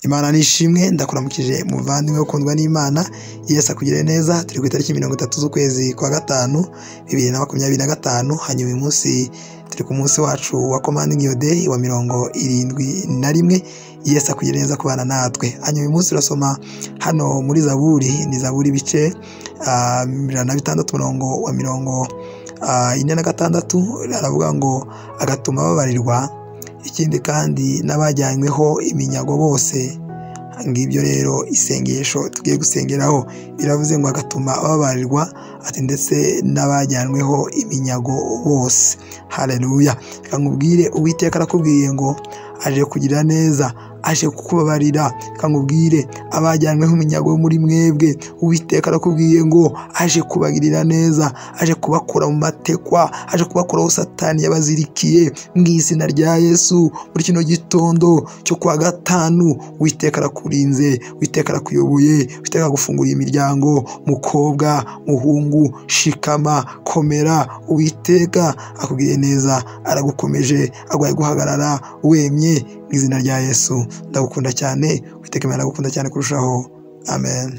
Imana nishimwe, ndakuramukije muvandimwe ukundwa n'Imana. Yesu akugire neza. Turi ku itariki 30 z'ukwezi kwa gatanu 2025. Hanyuma uyu munsi turi ku munsi wacu wa commanding your day wa 71. Yesu akugire neza kubana natwe. Hanyuma uyu munsi urasoma hano muri Zaburi, ni Zaburi bice 106 murongo wa 46. Aravuga ngo agatuma babarirwa, ikindi kandi n'abajyanyweho iminyago bose. Ngibyo rero isengesho tugiye gusengeraho, biravuze ngo agatuma babarirwa, ati ndetse n'abajyanyweho iminyago bose. Haleluya. Reka nkubwire, Uwiteka arakubwiye ngo aje kugira neza, aje kukubabarira. Reka nkubwire, abajyanyweho iminyago muri mwebwe, Uwiteka arakubwiye ngo aje kubagirira neza, aje kubakura mu matekwa, aje kubakuraho Satani yabazirikiye mu izina rya Yesu. Muri kino gitondo cyo kwa gatanu, Uwiteka arakurinze, Uwiteka arakuyoboye, Uwiteka agufunguriye imiryango. Mukobwa, muhungu, shikama, komera. Uwiteka akugiriye neza, aragukomeje, agwaye guhagarara wemye mu izina rya Yesu. Ndagukunda cyane, Uwiteka Imana agukunda cyane kurushaho. Amen.